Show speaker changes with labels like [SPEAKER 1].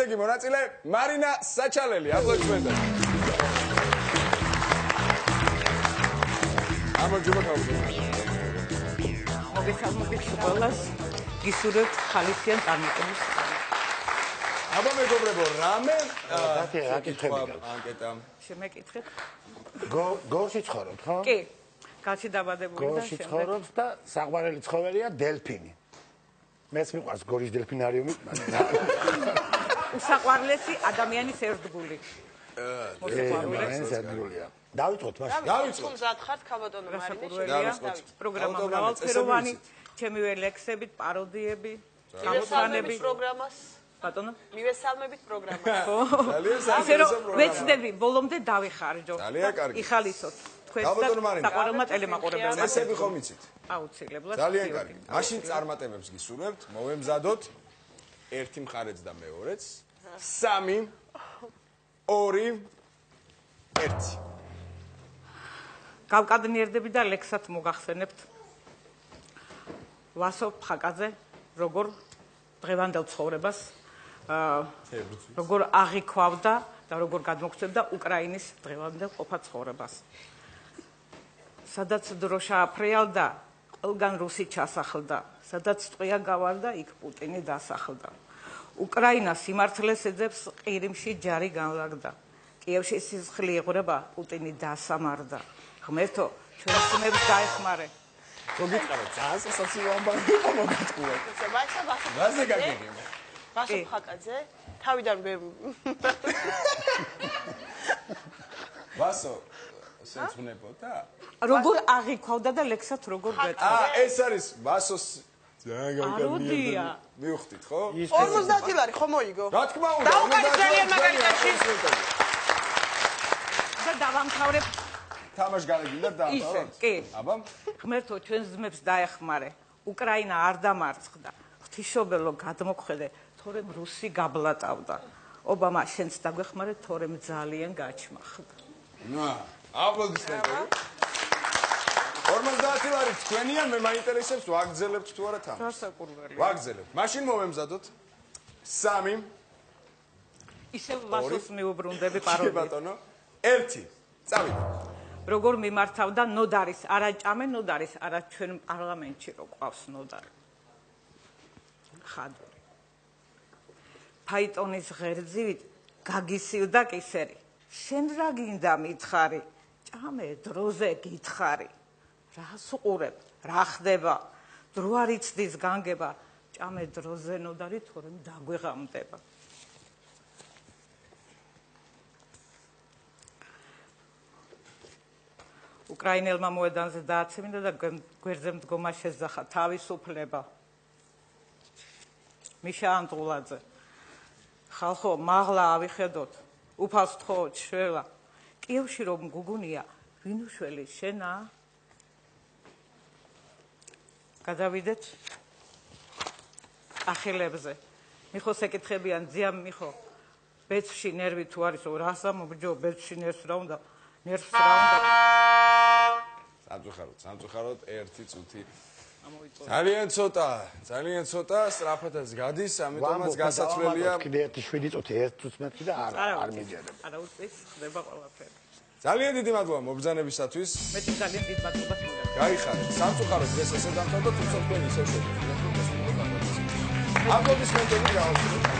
[SPEAKER 1] შემდეგი მონაწილე მარინა საჩალელი. აპლოდისმენტები. ამოძიება გავუშვებთ.
[SPEAKER 2] მოგესალმებით ყველას. გისურვებთ ხალისიან წარმატებას.
[SPEAKER 1] აბა მეგობრებო, რამე
[SPEAKER 3] ანკეტა.
[SPEAKER 2] შემეკითხეთ.
[SPEAKER 3] გორში ცხოვრობთ, ხო?
[SPEAKER 2] კი. კაცი დაბადებული და
[SPEAKER 3] გორში ცხოვრობთ და საყვარელი ცხოველია დელფინი. მეც მიყვარს გორის დელფინარიუმი.
[SPEAKER 2] უსაყვარლესი ადამიანის ერთგული.
[SPEAKER 3] ერთგულია. დავიწყოთ მაშინ.
[SPEAKER 4] დავიწყოთ. მზად ხართ ქაბატონო მარინა.
[SPEAKER 2] პროგრამა მრავალფეროვანი, ჩემი ლექსებით, პაროდიები, გამოცანები
[SPEAKER 4] პროგრამას.
[SPEAKER 2] ბატონო?
[SPEAKER 4] მივესალმებით პროგრამას.
[SPEAKER 1] ძალიან საინტერესო პროგრამა.
[SPEAKER 2] ვეცდები ბოლომდე დავიხარჯო.
[SPEAKER 1] ძალიან კარგი.
[SPEAKER 2] იხალისოთ. საყვარელმა ტელემაყურებელმა.
[SPEAKER 1] წესები ხომ იცით?
[SPEAKER 2] აუცილებლად.
[SPEAKER 1] ძალიან კარგი. მაშინ წარმატებებს გისურვებთ. მოვემზადოთ ერთი მხარეც და მეორეც. 3 2 1.
[SPEAKER 2] გავკადნიერდები და ლექსად მოგახსენებთ. ვასო ფხაკაძე როგორ დღევანდელ ცხოვრებას როგორ აღიქვავდა და როგორ გადმოგვცემდა უკრაინის დღევანდელ ყოფა ცხოვრებას. სადაც დროშა აფრიალდა, ყველგან რუსი ჩასახლდა, სადაც ტყვია გავარდა, იქ პუტინი დასახლდა. უკრაინა სიმართლეს ეძებს, ყირიმში ჯარი განლაგდა. კიევში სისხლი იღვრება, პუტინი დასამარდა. ღმერთო, ჩვენ ძმებს დაეხმარე.
[SPEAKER 1] მოგიწყარეთ, ძალიან სასაცილო ამბავი იყო მოგატყუა.
[SPEAKER 4] ვასო გაგიგე. ვასო ფხაკაძე, თავიდან
[SPEAKER 1] ვასო სენცვნებოდა?
[SPEAKER 2] როგორ აღიქვავდა და ლექსად როგორ გეტყვა.
[SPEAKER 1] ეს არის ვასოს ძალიან გავკადნიერდები. მივხვდით, ხო?
[SPEAKER 4] 50 ლარი ხო მოიგო?
[SPEAKER 1] რა თქმა უნდა.
[SPEAKER 4] დაუყარი ძალიან მაგალითში.
[SPEAKER 2] და დავამთავრებ
[SPEAKER 1] თამაში გარეგინდა დაამთავროთ?
[SPEAKER 2] კი.
[SPEAKER 1] აბა.
[SPEAKER 2] ღმერთო, ჩვენ ძმებს დაეხმარე. უკრაინა არ დამარცხდა. ღვთისმშობელო გადმოგვხედე, თორემ რუსი გაბლატავდა. ობამა, შენც დაგვეხმარე, თორემ ძალიან გაჩმახდა.
[SPEAKER 1] ნა, აპლოდისმენტები. 50 ლარი თქვენია, მე მაინტერესებს ვაგზელებთ თუ არა თამაშს.
[SPEAKER 2] გასაკურველი.
[SPEAKER 1] ვაგზელებთ. მაშინ მოვემზადოთ 3
[SPEAKER 2] ისევ ვასოს მიუბრუნდები
[SPEAKER 1] კი
[SPEAKER 2] პაროდიით.
[SPEAKER 1] ბატონო. 1 წავიდეთ.
[SPEAKER 2] როგორ მიმართავდა ნოდარის, არა ჭამე ნოდარის, არა ჩვენ პარლამენტში რო ყავს ნოდარი. ხადური. ფაიტონის ღერძივით გაგისივდა კისერი. შენ რა გინდა მითხარი? ჭამე დროზე გითხარი. რას უყურებ? რა ხდება? დრო არ იცდის განგება. ჭამე დროზე ნოდარი, თორემ დაგვეღამდება. უკრაინელმა მოედანზე დააცემინა და გვერდზე მდგომა შეძახა თავისუფლება. მიშა ანტულაძე. ხალხო, მაღლა ავიხედოთ. უფალს თხოვოთ შველა. კიევში რომ გუგუნია, ვინ უშველი შენა? გადავიდეთ ახელებზე. მიხოს ეკითხებიან, ძიამ მიხო, ბეწში ნერვი თუ არის, რასა მობჯო, ბეწში ნერვს რა უნდა? ნერვს რა უნდა?
[SPEAKER 1] სამწუხაროდ 1 წუთი. ძალიან ცოტა სწრაფადაც გადის, ამიტომაც გასაცვლელია.
[SPEAKER 3] კიდე 7 წუთი 1 წუთს მეტი და არ მიჯერებ.
[SPEAKER 2] არა უწის ხდება ყველაფერი.
[SPEAKER 1] ძალიან დიდი მადლობა მობრძანებისათვის.
[SPEAKER 2] მეც ძალიან დიდ მადლობას მოგაგებ.
[SPEAKER 1] გაიხარეთ. სამწუხაროდ დღეს ესე დამთავრდა, თუმცა თქვენ ისევ შეგიძლიათ. აპლოდისმენტები გაუშვებთ.